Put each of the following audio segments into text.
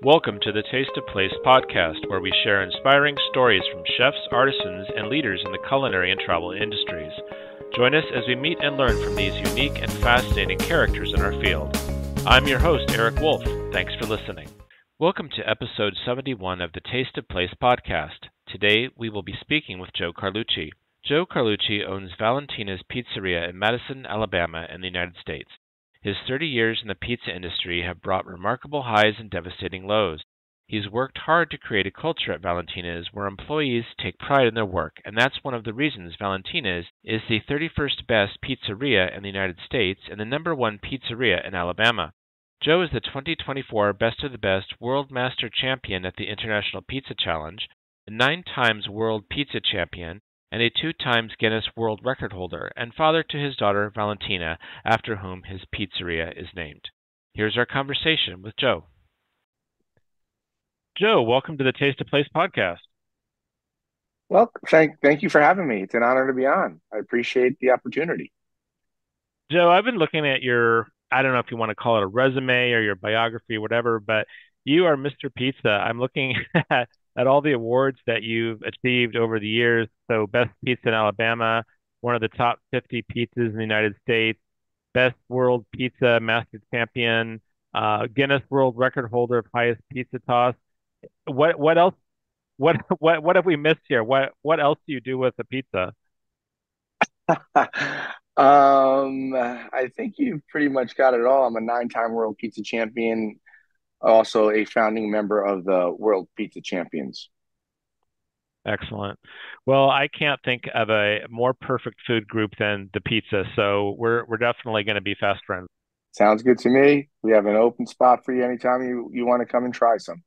Welcome to the Taste of Place podcast, where we share inspiring stories from chefs, artisans, and leaders in the culinary and travel industries. Join us as we meet and learn from these unique and fascinating characters in our field. I'm your host, Eric Wolf. Thanks for listening. Welcome to episode 71 of the Taste of Place podcast. Today, we will be speaking with Joe Carlucci. Joe Carlucci owns Valentina's Pizzeria in Madison, Alabama, in the United States. His 30 years in the pizza industry have brought remarkable highs and devastating lows. He's worked hard to create a culture at Valentina's where employees take pride in their work, and that's one of the reasons Valentina's is the 31st best pizzeria in the United States and the #1 pizzeria in Alabama. Joe is the 2024 Best of the Best World Master Champion at the International Pizza Challenge, a 9-times World Pizza Champion, and a 2-times Guinness World Record holder, and father to his daughter Valentina, after whom his pizzeria is named. Here's our conversation with Joe. Joe, welcome to the Taste of Place podcast. Well, thank you for having me. It's an honor to be on. I appreciate the opportunity. Joe, I've been looking at I don't know if you want to call it a resume or your biography or whatever, but you are Mr. Pizza. I'm looking at all the awards that you've achieved over the years. So Best Pizza in Alabama, one of the top 50 pizzas in the United States, Best World Pizza Master Champion, Guinness World Record holder of highest pizza toss. What else? What have we missed here? What else do you do with a pizza? I think you pretty much got it all. I'm a 9-time World Pizza Champion, also a founding member of the World Pizza Champions. Excellent. Well, I can't think of a more perfect food group than the pizza, so we're definitely going to be fast friends. Sounds good to me. We have an open spot for you anytime you want to come and try some.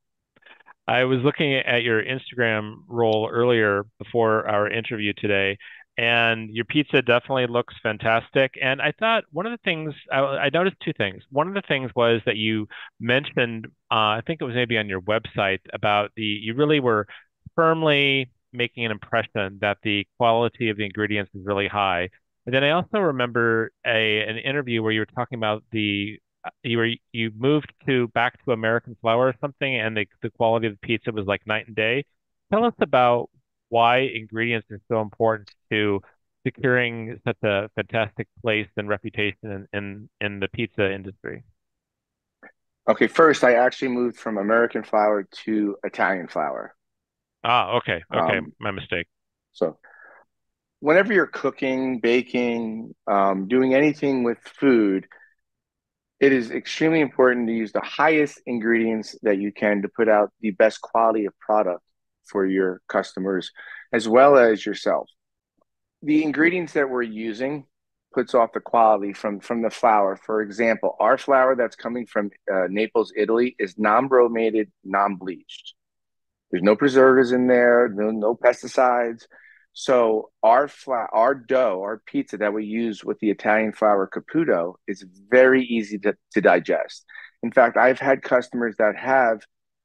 I was looking at your Instagram role earlier before our interview today, and your pizza definitely looks fantastic. And I thought one of the things I noticed two things. One of the things was that you mentioned, I think it was maybe on your website, about you really were firmly making an impression that the quality of the ingredients is really high. And then I also remember an interview where you were talking about you moved back to American flour or something, and the quality of the pizza was like night and day. Tell us about why ingredients are so important to securing such a fantastic place and reputation in the pizza industry. Okay, first, I actually moved from American flour to Italian flour. Okay, Um, my mistake. so whenever you're cooking, baking, doing anything with food, it is extremely important to use the highest ingredients that you can to put out the best quality of product for your customers as well as yourself. The ingredients that we're using puts off the quality from the flour. For example, our flour that's coming from Naples, Italy is non-bromated, non-bleached. There's no preservatives in there, no pesticides. So our dough, our pizza that we use with the Italian flour Caputo is very easy to digest. In fact, I've had customers that have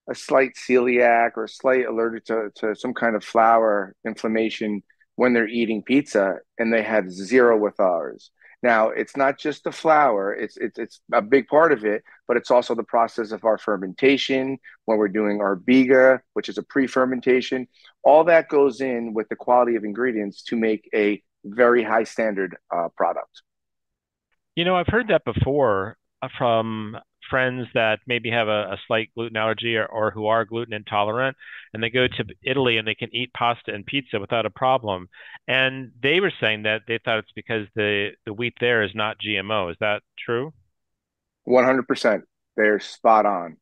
a slight celiac or slight allergic to some kind of flour inflammation when they're eating pizza, and they have zero with ours. Now, it's not just the flour; it's a big part of it, but it's also the process of our fermentation when we're doing our biga, which is a pre-fermentation. All that goes in with the quality of ingredients to make a very high standard product. I've heard that before from friends that maybe have a slight gluten allergy or who are gluten intolerant, and they go to Italy and they can eat pasta and pizza without a problem. And they were saying that they thought it's because the wheat there is not GMO. Is that true? 100%. They're spot on.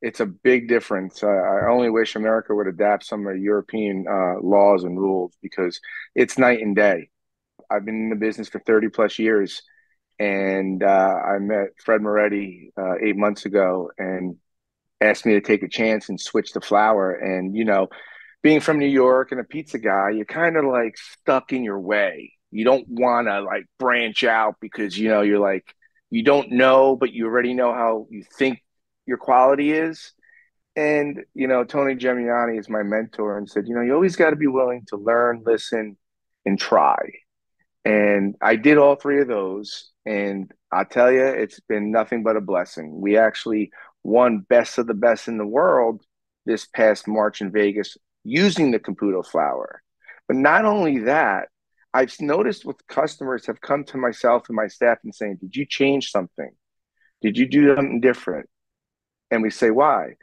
It's a big difference. I only wish America would adapt some of the European laws and rules because it's night and day. I've been in the business for 30 plus years, and I met Fred Moretti 8 months ago and asked me to take a chance and switch to flour. And, being from New York and a pizza guy, you're kind of like stuck in your way. You don't want to like branch out because, you're like, you don't know, but you already know how you think your quality is. And, Tony Gemiani is my mentor and said, you always got to be willing to learn, listen, and try. And I did all three of those. And I'll tell you, it's been nothing but a blessing. We actually won best of the best in the world this past March in Vegas using the Caputo flour. But not only that, I've noticed with customers have come to myself and my staff and saying, "Did you change something? Did you do something different?" And we say, "Why?"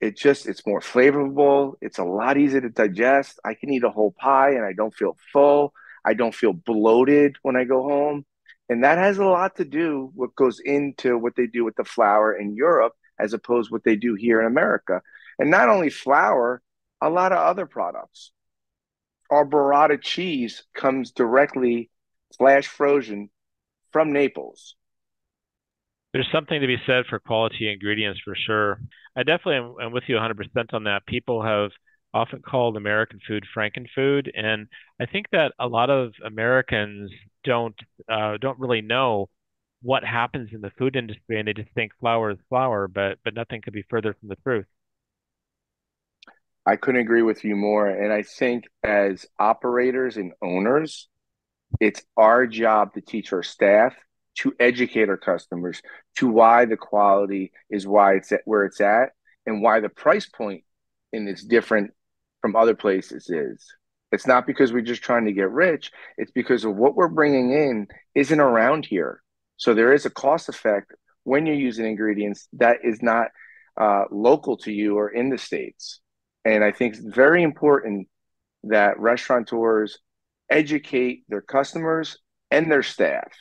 It's more flavorful. It's a lot easier to digest. I can eat a whole pie and I don't feel full. I don't feel bloated when I go home. And that has a lot to do what goes into what they do with the flour in Europe as opposed to what they do here in America. And not only flour, a lot of other products. Our burrata cheese comes directly flash frozen from Naples. There's something to be said for quality ingredients for sure. I definitely am with you 100% on that. People have often called American food Frankenfood, and I think that a lot of Americans don't really know what happens in the food industry, and they just think flour is flour, but nothing could be further from the truth. I couldn't agree with you more. And I think as operators and owners, it's our job to teach our staff, to educate our customers to why the quality is why it's at where it's at and why the price point in is different from other places is. It's not because we're just trying to get rich. It's because of what we're bringing in isn't around here. So there is a cost effect when you're using ingredients that is not local to you or in the States. And I think it's very important that restaurateurs educate their customers and their staff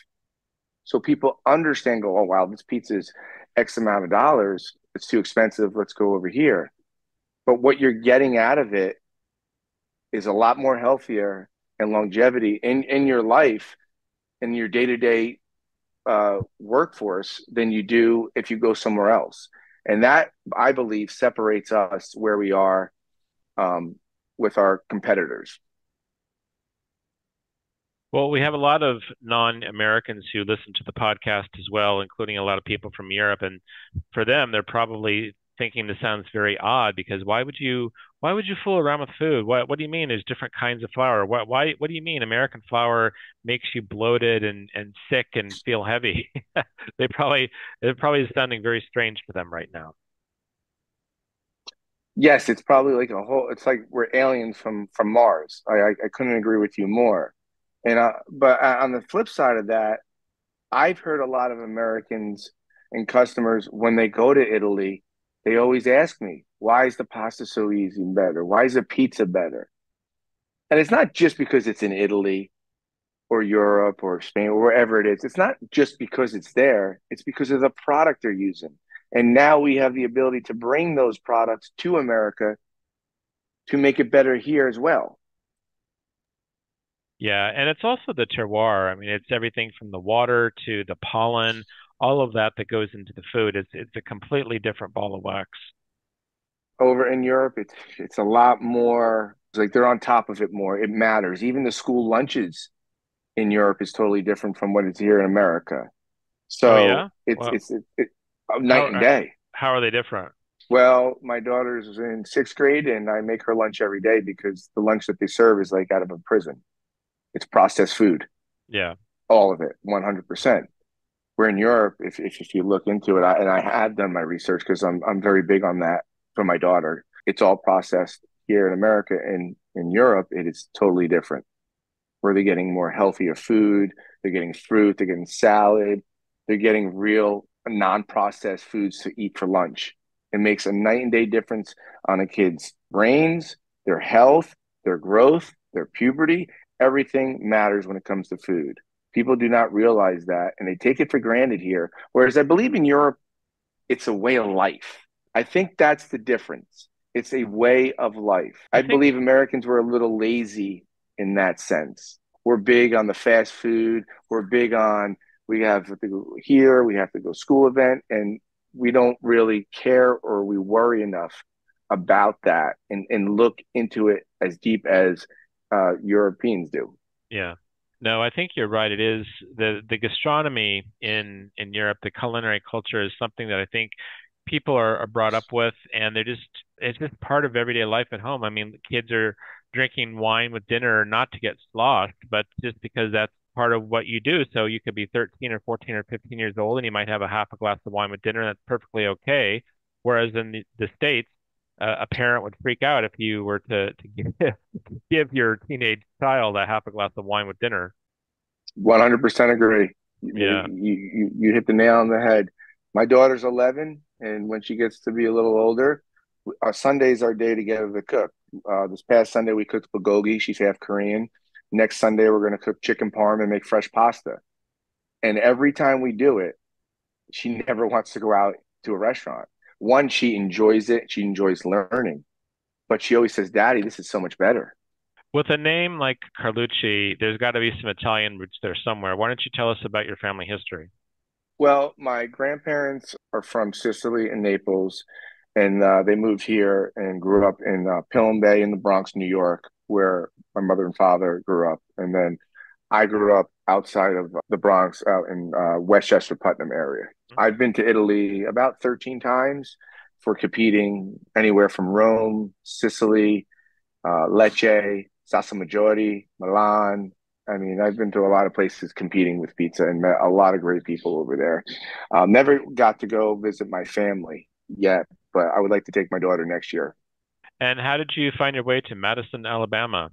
so people understand, go, oh, wow, this pizza is X amount of dollars. It's too expensive. Let's go over here. But what you're getting out of it is a lot more healthier and longevity in your life, in your day to day workforce than you do if you go somewhere else. And that, I believe, separates us where we are um, with our competitors. Well, we have a lot of non-Americans who listen to the podcast as well, including a lot of people from Europe. And for them, they're probably thinking this sounds very odd because why would you fool around with food? What do you mean there's different kinds of flour? What do you mean American flour makes you bloated and sick and feel heavy? They probably it probably is sounding very strange to them right now. Yes, it's probably like it's like we're aliens from Mars. I couldn't agree with you more. And but on the flip side of that, I've heard a lot of Americans and customers when they go to Italy, they always ask me, why is the pasta so easy and better? Why is the pizza better? And it's not just because it's in Italy or Europe or Spain or wherever it is. It's not just because it's there, it's because of the product they're using. And now we have the ability to bring those products to America to make it better here as well. Yeah, and it's also the terroir. I mean, it's everything from the water to the pollen, all of that that goes into the food. It's a completely different ball of wax. Over in Europe, it's a lot more, it's like they're on top of it more. It matters. Even the school lunches in Europe is totally different from what it's here in America. Oh So yeah? Well, it's night how and day. how are they different? Well, my daughter's in sixth grade, and I make her lunch every day because the lunch that they serve is like out of a prison. It's processed food, Yeah. all of it, 100%. We're in Europe, if you look into it, and I have done my research because I'm very big on that for my daughter. It's all processed here in America, and in Europe, it is totally different. Where they're getting more healthier food, they're getting fruit, they're getting salad, they're getting real non-processed foods to eat for lunch. It makes a night and day difference on a kid's brains, their health, their growth, their puberty. Everything matters when it comes to food. People do not realize that and they take it for granted here. Whereas I believe in Europe, it's a way of life. I think that's the difference. It's a way of life. I I think believe Americans were a little lazy in that sense. We're big on the fast food. We're big on we have to go here, we have to go school event, and we don't really care or we worry enough about that and look into it as deep as Europeans do. yeah. No, I think you're right. It is the gastronomy in Europe, the culinary culture is something that I think people are brought up with, and it's just part of everyday life at home. I mean, kids are drinking wine with dinner not to get sloshed, but just because part of what you do. So you could be 13 or 14 or 15 years old and you might have a half a glass of wine with dinner. That's perfectly okay. Whereas in the States, a parent would freak out if you were to give your teenage child a half a glass of wine with dinner. 100% agree. Yeah. You hit the nail on the head. My daughter's 11, and when she gets to be a little older, our Sunday's our day together to cook. This past Sunday we cooked bulgogi. She's half Korean. Next Sunday we're going to cook chicken parm and make fresh pasta. And every time we do it, she never wants to go out to a restaurant. One, she enjoys it. She enjoys learning, but she always says, "Daddy, this is so much better." With a name like Carlucci, there's got to be some Italian roots there somewhere. Why don't you tell us about your family history? Well, my grandparents are from Sicily and Naples, and they moved here and grew up in Pillen Bay in the Bronx, New York, where my mother and father grew up. And then I grew up outside of the Bronx, out in Westchester, Putnam area. I've been to Italy about 13 times for competing anywhere from Rome, Sicily, Lecce, Sassa Maggiore, Milan. I mean, I've been to a lot of places competing with pizza and met a lot of great people over there. Never got to go visit my family yet, but I would like to take my daughter next year. And how did you find your way to Madison, Alabama?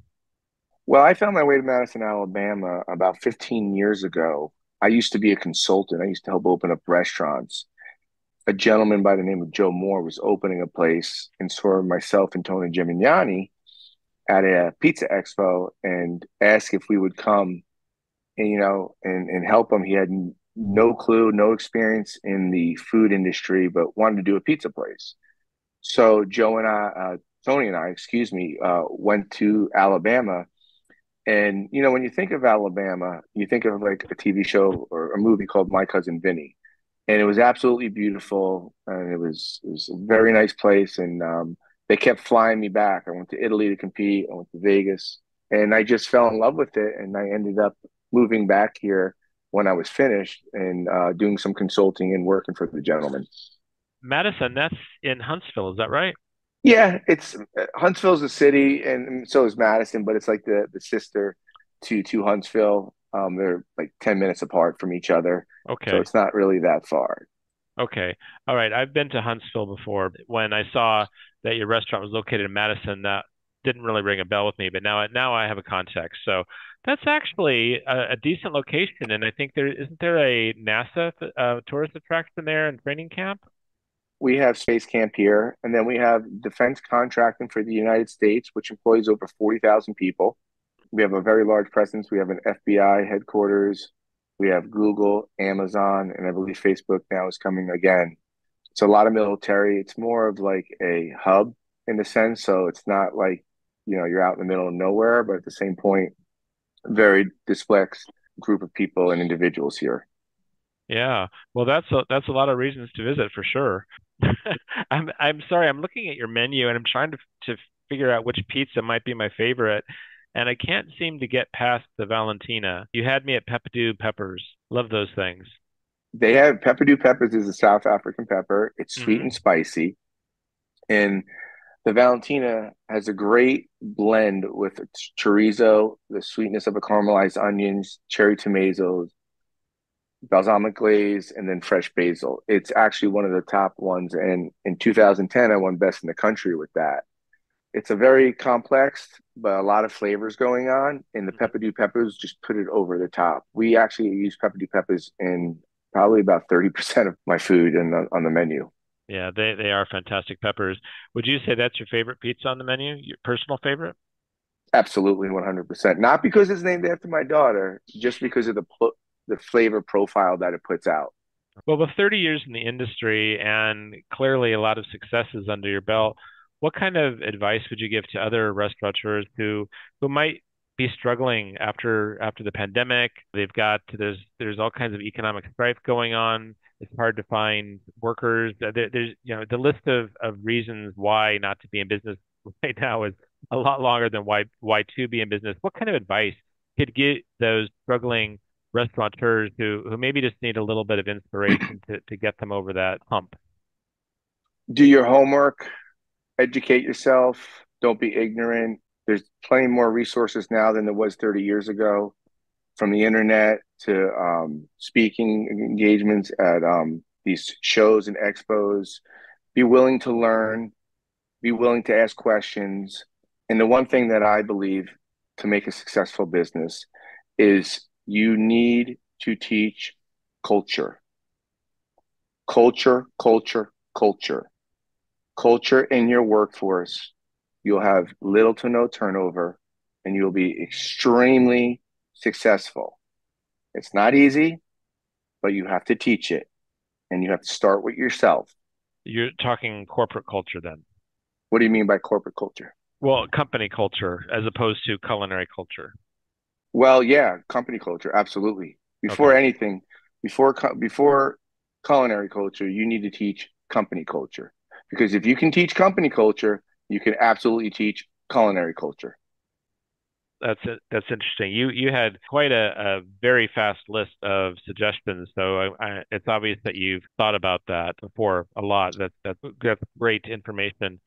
Well, I found my way to Madison, Alabama about 15 years ago. I used to be a consultant. I used to help open up restaurants. A gentleman by the name of Joe Moore was opening a place and saw myself and Tony Gimignani at a pizza expo and asked if we would come and and help him. He had no clue, no experience in the food industry, but wanted to do a pizza place. So Tony and I, excuse me, went to Alabama. And when you think of Alabama, you think of like a TV show or a movie called My Cousin Vinny, and it was absolutely beautiful, and it was a very nice place, and they kept flying me back. I went to Italy to compete. I went to Vegas, and I just fell in love with it, and I ended up moving back here when I was finished and doing some consulting and working for the gentleman. Madison, that's in Huntsville, is that right? Yeah, it's Huntsville's a city, and so is Madison, but it's like the sister to Huntsville. They're like 10 minutes apart from each other, so Okay. it's not really that far. Okay. All right. I've been to Huntsville before. When I saw that your restaurant was located in Madison, that didn't really ring a bell with me, but now I have a context. So that's actually a decent location, and I think there isn't there a NASA tourist attraction there and training camp? We have Space Camp here, and then we have defense contracting for the United States, which employs over 40,000 people. We have a very large presence. We have an FBI headquarters. We have Google, Amazon, and I believe Facebook now is coming again. It's a lot of military. It's more of like a hub in a sense. So it's not like, you're out in the middle of nowhere, but at the same point, very displexed group of people and individuals here. Yeah. Well, that's a lot of reasons to visit for sure. I'm sorry. I'm looking at your menu and I'm trying to figure out which pizza might be my favorite, and I can't seem to get past the Valentina. You had me at Peppadew peppers. Love those things. They have pepperdew peppers is a South African pepper. It's sweet Hmm. and spicy. And the Valentina has a great blend with chorizo, the sweetness of the caramelized onions, cherry tomatoes, balsamic glaze, and then fresh basil. It's actually one of the top ones. And in 2010, I won best in the country with that. It's a very complex, but a lot of flavors going on. And the pepperdew peppers just put it over the top. We actually use pepperdew peppers in probably about 30% of my food and on the menu. Yeah, they are fantastic peppers. Would you say that's your favorite pizza on the menu? Your personal favorite? Absolutely 100%. Not because it's named after my daughter, just because of the flavor profile that it puts out. Well, with 30 years in the industry and clearly a lot of successes under your belt, what kind of advice would you give to other restaurateurs who might be struggling after the pandemic? There's all kinds of economic strife going on. It's hard to find workers. There's the list of reasons why not to be in business right now is a lot longer than why to be in business. What kind of advice could give those struggling restaurateurs who maybe just need a little bit of inspiration to get them over that hump? Do your homework, educate yourself, don't be ignorant. There's plenty more resources now than there was 30 years ago. from the internet to speaking engagements at these shows and expos. Be willing to learn, be willing to ask questions. And the one thing that I believe to make a successful business is you need to teach culture, culture, culture, culture, culture in your workforce. You'll have little to no turnover and you'll be extremely successful. It's not easy, but you have to teach it and you have to start with yourself. You're talking corporate culture then. What do you mean by corporate culture? Well, company culture as opposed to culinary culture. Well, yeah, company culture, absolutely. Before Okay. anything, before culinary culture, you need to teach company culture. Because if you can teach company culture, you can absolutely teach culinary culture. That's it. That's interesting. You had quite a very fast list of suggestions, so it's obvious that you've thought about that before a lot. That's great information.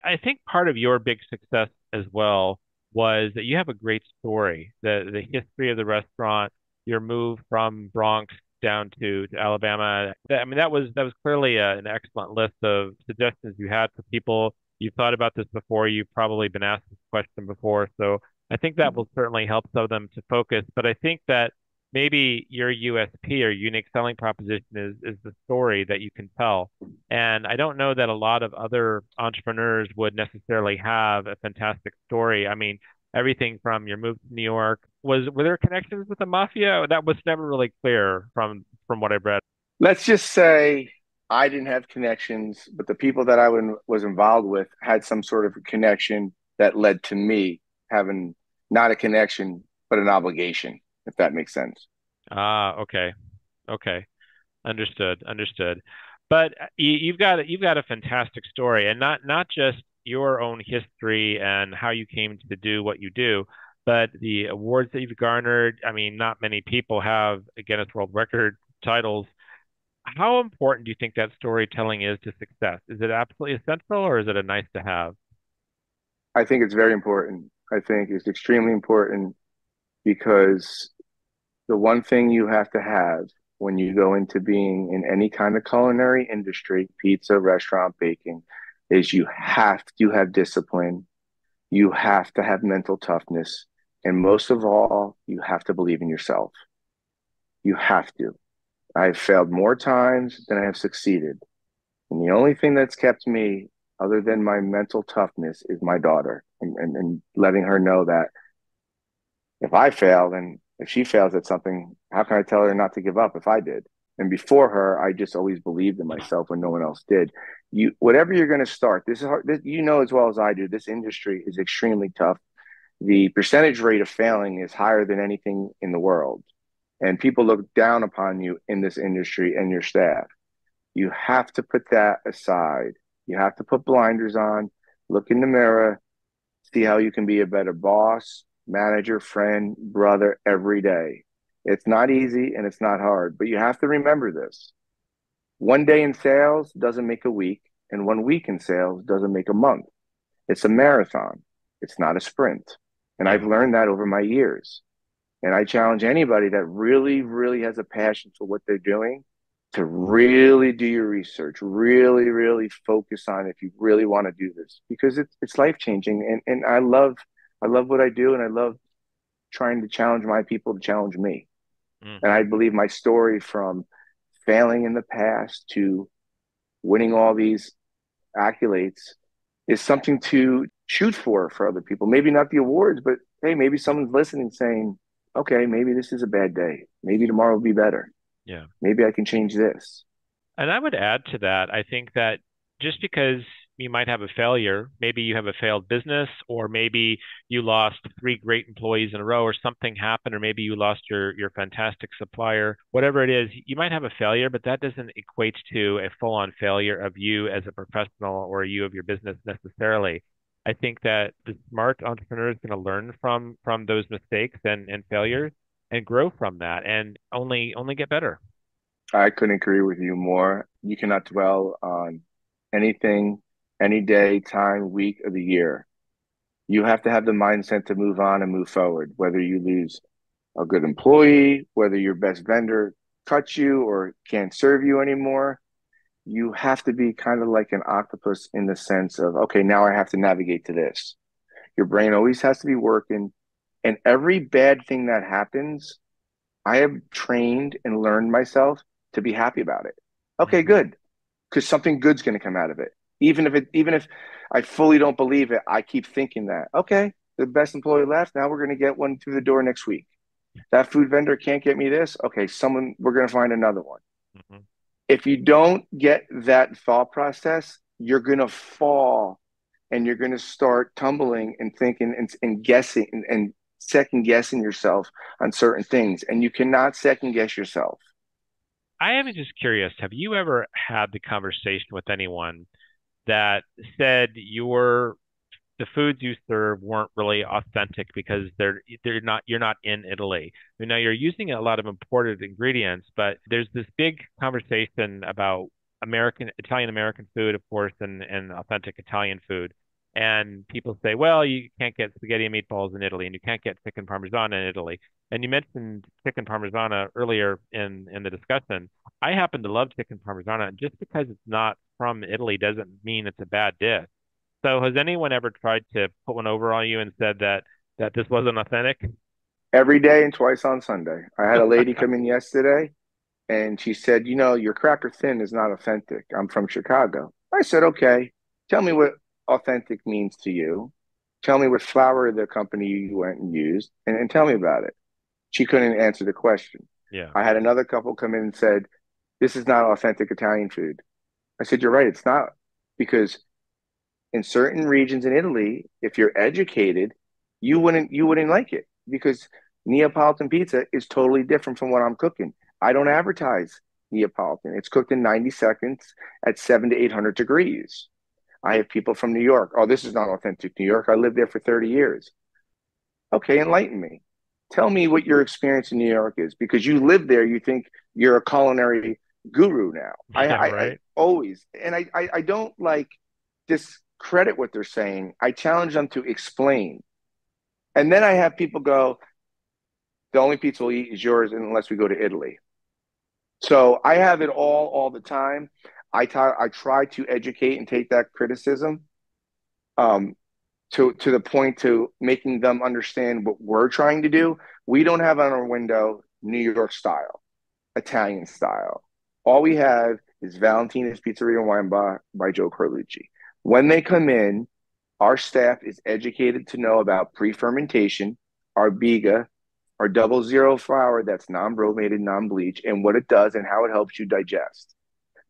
I think part of your big success as well was that you have a great story. The history of the restaurant, your move from Bronx down to Alabama. I mean, that was clearly an excellent list of suggestions you had for people. You've thought about this before. You've probably been asked this question before. So I think that will certainly help some of them to focus. But I think that maybe your USP or unique selling proposition is the story that you can tell. And I don't know that a lot of other entrepreneurs would necessarily have a fantastic story. I mean, everything from your move to New York were there connections with the mafia? That was never really clear from what I've read. Let's just say I didn't have connections, but the people that was involved with had some sort of connection that led to me having not a connection, but an obligation, if that makes sense. Ah, okay. Okay. Understood. Understood. But you've got a fantastic story, and not just your own history and how you came to do what you do, but the awards that you've garnered. I mean, not many people have Guinness World Record titles. How important do you think that storytelling is to success? Is it absolutely essential, or is it a nice to have? I think it's very important. I think it's extremely important because the one thing you have to have when you go into being in any kind of culinary industry, pizza, restaurant, baking, is you have to have discipline. You have to have mental toughness. And most of all, you have to believe in yourself. You have to. I've failed more times than I have succeeded. And the only thing that's kept me, other than my mental toughness, is my daughter and letting her know that if I fail, then if she fails at something, how can I tell her not to give up if I did? And before her, I just always believed in myself when no one else did. You, whatever you're going to start, this is hard. This, you know as well as I do. This industry is extremely tough. The percentage rate of failing is higher than anything in the world, and people look down upon you in this industry and your staff. You have to put that aside. You have to put blinders on, look in the mirror, see how you can be a better boss, manager, friend, brother every day. It's not easy and it's not hard, but you have to remember this. One day in sales doesn't make a week, and 1 week in sales doesn't make a month. It's a marathon, it's not a sprint. And I've Yeah. learned that over my years. And I challenge anybody that really, really has a passion for what they're doing to really do your research, really, really focus on if you really want to do this because it's life changing. And I love what I do and I love trying to challenge my people to challenge me. And Hmm. I believe my story from failing in the past to winning all these accolades is something to shoot for other people. Maybe not the awards, but hey, maybe someone's listening saying, okay, maybe this is a bad day. Maybe tomorrow will be better. Yeah. Maybe I can change this. And I would add to that, I think that just because you might have a failure, maybe you have a failed business, or maybe you lost three great employees in a row, or something happened, or maybe you lost your fantastic supplier, whatever it is, you might have a failure, but that doesn't equate to a full-on failure of you as a professional or you of your business necessarily. I think that the smart entrepreneur is going to learn from those mistakes and failures and grow from that and only get better. I couldn't agree with you more. You cannot dwell on anything, any day, time, week of the year. You have to have the mindset to move on and move forward, whether you lose a good employee, whether your best vendor cuts you or can't serve you anymore. You have to be kind of like an octopus in the sense of, okay, now I have to navigate to this. Your brain always has to be working. And every bad thing that happens, I have trained and learned myself to be happy about it. Okay, Hmm. good. Because something good's going to come out of it. Even if I fully don't believe it, I keep thinking that, okay, the best employee left. Now we're going to get one through the door next week. That food vendor can't get me this. Okay, we're going to find another one. Hmm. If you don't get that thought process, you're going to fall and you're going to start tumbling and thinking and guessing and second guessing yourself on certain things. And you cannot second guess yourself. I am just curious, have you ever had the conversation with anyone that said the foods you serve weren't really authentic because you're not in Italy. You know, you're using a lot of imported ingredients, but there's this big conversation about Italian American food, of course, and authentic Italian food. And people say, well, you can't get spaghetti and meatballs in Italy, and you can't get chicken parmesan in Italy. And you mentioned chicken parmesan earlier in the discussion. I happen to love chicken parmesan, and just because it's not from Italy doesn't mean it's a bad dish. So has anyone ever tried to put one over on you and said that this wasn't authentic? Every day and twice on Sunday. I had a lady come in yesterday and she said, your cracker thin is not authentic. I'm from Chicago. I said, okay, tell me what authentic means to you. Tell me what flour the company you went and used and tell me about it. She couldn't answer the question. Yeah. I had another couple come in and said, this is not authentic Italian food. I said, you're right, it's not. Because in certain regions in Italy, if you're educated, you wouldn't like it because Neapolitan pizza is totally different from what I'm cooking. I don't advertise Neapolitan. It's cooked in 90 seconds at 7 to 800 degrees. I have people from New York. Oh, this is not authentic New York. I lived there for 30 years. Okay, enlighten me. Tell me what your experience in New York is because you live there. You think you're a culinary guru now. Yeah, I right. always, and I don't like discredit what they're saying. I challenge them to explain. And then I have people go, the only pizza we'll eat is yours unless we go to Italy. So I have it all the time. I try to educate and take that criticism um, to the point to making them understand what we're trying to do. We don't have on our window New York style, Italian style. All we have is Valentina's Pizzeria and Wine Bar by Joe Carlucci. When they come in, our staff is educated to know about pre-fermentation, our biga, our 00 flour that's non-bromated, non-bleach, and what it does and how it helps you digest.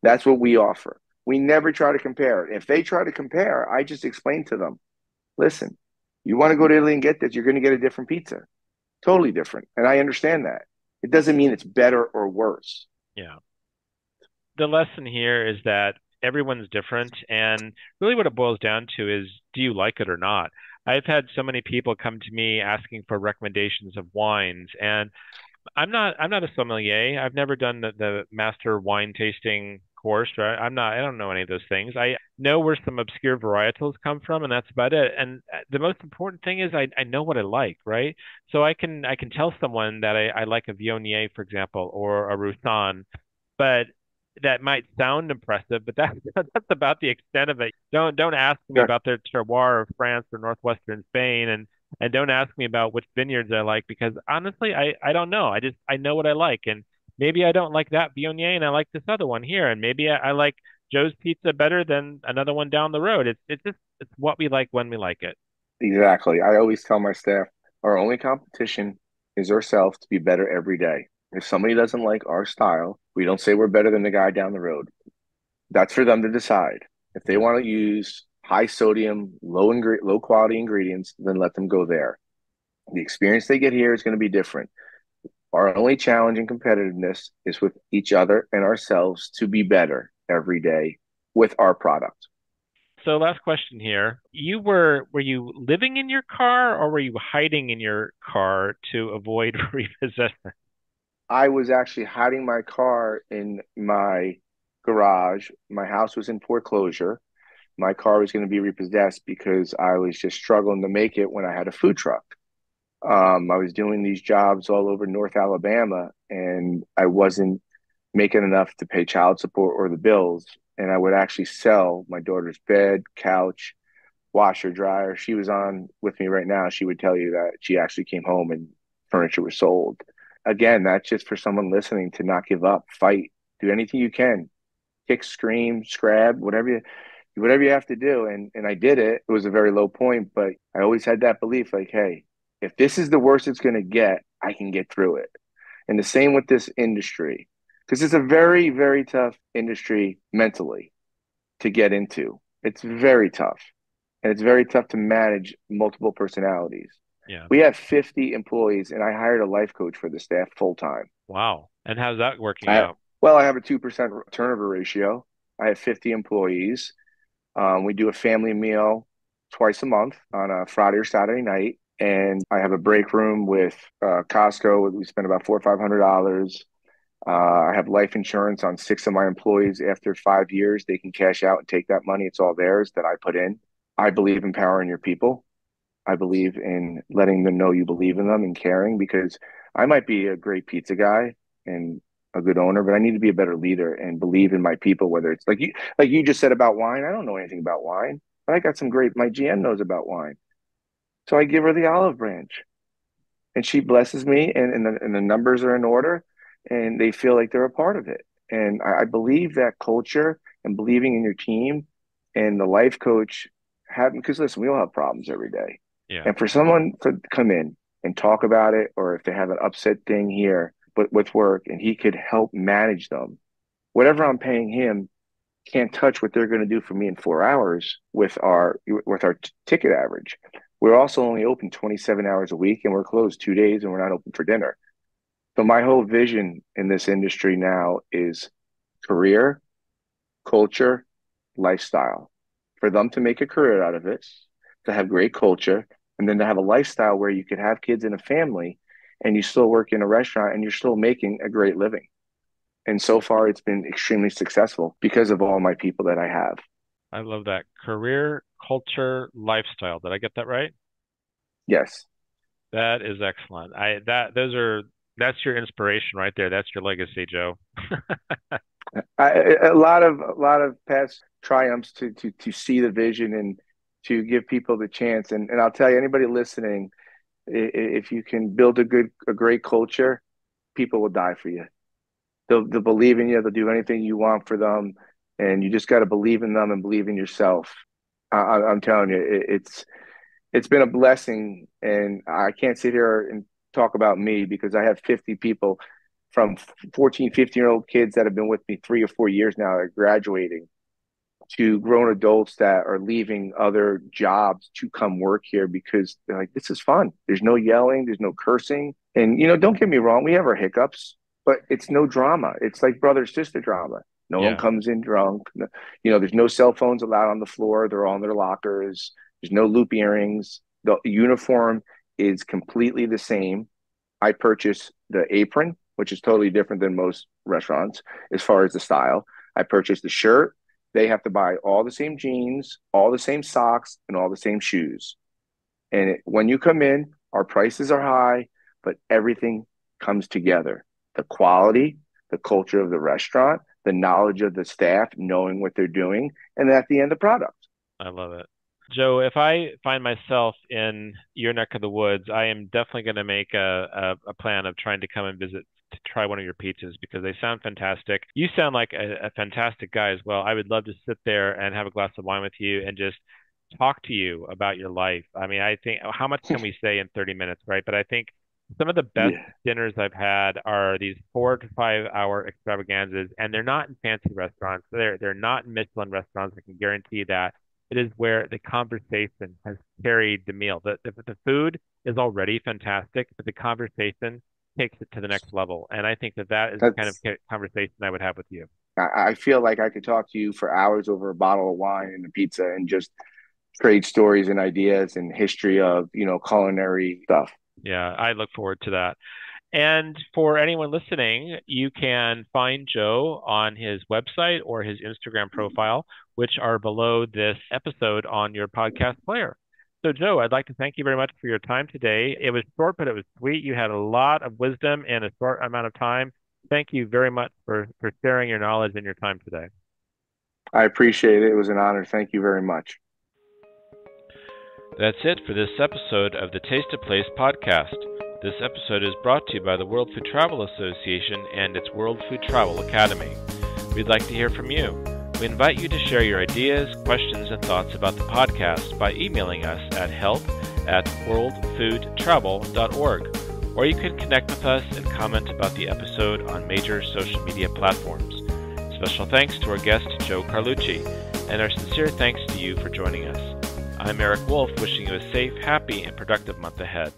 That's what we offer. We never try to compare it. If they try to compare, I just explain to them, listen, you want to go to Italy and get this, you're going to get a different pizza. Totally different. And I understand that. It doesn't mean it's better or worse. Yeah. The lesson here is that everyone's different, and really what it boils down to is, do you like it or not? I've had so many people come to me asking for recommendations of wines, and I'm not a sommelier. I've never done the master wine tasting course, right? I don't know any of those things. I know where some obscure varietals come from, and that's about it. And the most important thing is I know what I like, right? So I can tell someone that I like a Viognier, for example, or a Roussanne, but that might sound impressive, but that's about the extent of it. Don't ask me Yeah, about the terroir of France or northwestern Spain, and don't ask me about which vineyards I like because honestly, I don't know. I know what I like, and maybe I don't like that Viognier, and I like this other one here, and maybe I like Joe's Pizza better than another one down the road. It's what we like when we like it. exactly. I always tell my staff our only competition is ourselves to be better every day. If somebody doesn't like our style, we don't say we're better than the guy down the road. That's for them to decide. If they Yeah. want to use high sodium, low quality ingredients, then let them go there. The experience they get here is going to be different. Our only challenge and competitiveness is with each other and ourselves to be better every day with our product. So last question here. Were you living in your car or were you hiding in your car to avoid repossession? I was actually hiding my car in my garage. My house was in foreclosure. My car was going to be repossessed because I was just struggling to make it when I had a food truck. I was doing these jobs all over North Alabama, and I wasn't making enough to pay child support or the bills. And I would actually sell my daughter's bed, couch, washer, dryer. She was on with me right now. She would tell you that she actually came home and furniture was sold. Again, that's just for someone listening to not give up, fight, do anything you can, kick, scream, scrab, whatever you have to do. And I did it. It was a very low point, but I always had that belief like, hey, if this is the worst it's going to get, I can get through it. And the same with this industry, because it's a very, very tough industry mentally to get into. It's very tough. And it's very tough to manage multiple personalities. Yeah. We have 50 employees, and I hired a life coach for the staff full time. Wow. And how's that working I, out? well, I have a 2% turnover ratio. I have 50 employees. We do a family meal twice a month on a Friday or Saturday night. And I have a break room with Costco. We spend about $400 or $500. I have life insurance on six of my employees. After 5 years, they can cash out and take that money. It's all theirs that I put in. I believe in empowering your people. I believe in letting them know you believe in them and caring, because I might be a great pizza guy and a good owner, but I need to be a better leader and believe in my people, whether it's like you just said about wine. I don't know anything about wine, but I got some great, my GM knows about wine. So I give her the olive branch and she blesses me, and the numbers are in order and they feel like they're a part of it. And I believe that culture and believing in your team and the life coach having, because listen, we all have problems every day. Yeah. And for someone to come in and talk about it, or if they have an upset thing here, but with work, and he could help manage them, whatever I'm paying him can't touch what they're going to do for me in 4 hours with our ticket average. We're also only open 27 hours a week, and we're closed 2 days, and we're not open for dinner. So my whole vision in this industry now is career, culture, lifestyle. For them to make a career out of it, to have great culture, and then to have a lifestyle where you could have kids and a family, and you still work in a restaurant and you're still making a great living. And so far, it's been extremely successful because of all my people that I have. I love that. Career, culture, lifestyle. Did I get that right? Yes. That is excellent. That's your inspiration right there. That's your legacy, Joe. A lot of past triumphs to see the vision and to give people the chance. And I'll tell you, anybody listening, if you can build a great culture, people will die for you. They'll believe in you. They'll do anything you want for them, and you just got to believe in them and believe in yourself. I'm telling you, it's been a blessing, and I can't sit here and talk about me because I have 50 people from 14, 15-year-old kids that have been with me 3 or 4 years now that are graduating, to grown adults that are leaving other jobs to come work here because they're like, this is fun. There's no yelling, there's no cursing. And, don't get me wrong, we have our hiccups, but it's no drama. It's like brother sister drama. No one Yeah. comes in drunk. There's no cell phones allowed on the floor. They're all in their lockers. There's no loop earrings. The uniform is completely the same. I purchase the apron, which is totally different than most restaurants as far as the style. I purchase the shirt. They have to buy all the same jeans, all the same socks, and all the same shoes. And when you come in, our prices are high, but everything comes together. The quality, the culture of the restaurant, the knowledge of the staff, knowing what they're doing, and at the end, the product. I love it. Joe, if I find myself in your neck of the woods, I am definitely going to make a plan of trying to come and visit to try one of your pizzas because they sound fantastic. You sound like a fantastic guy as well. I would love to sit there and have a glass of wine with you and just talk to you about your life. I mean, I think how much can we say in 30 minutes, right? But I think some of the best Yeah, dinners I've had are these 4 to 5 hour extravaganzas, and they're not in fancy restaurants. They're not in Michelin restaurants. I can guarantee that. It is where the conversation has carried the meal. The food is already fantastic, but the conversation takes it to the next level. And I think that is the kind of that's. conversation I would have with you. I feel like I could talk to you for hours over a bottle of wine and a pizza and just trade stories and ideas and history of culinary stuff. Yeah, I look forward to that. And for anyone listening, you can find Joe on his website or his Instagram profile, which are below this episode on your podcast player. So, Joe, I'd like to thank you very much for your time today. It was short, but it was sweet. You had a lot of wisdom in a short amount of time. Thank you very much for sharing your knowledge and your time today. I appreciate it. It was an honor. Thank you very much. That's it for this episode of the Taste of Place podcast. This episode is brought to you by the World Food Travel Association and its World Food Travel Academy. We'd like to hear from you. We invite you to share your ideas, questions, and thoughts about the podcast by emailing us at help@worldfoodtravel.org, or you can connect with us and comment about the episode on major social media platforms. Special thanks to our guest, Joe Carlucci, and our sincere thanks to you for joining us. I'm Eric Wolf, wishing you a safe, happy, and productive month ahead.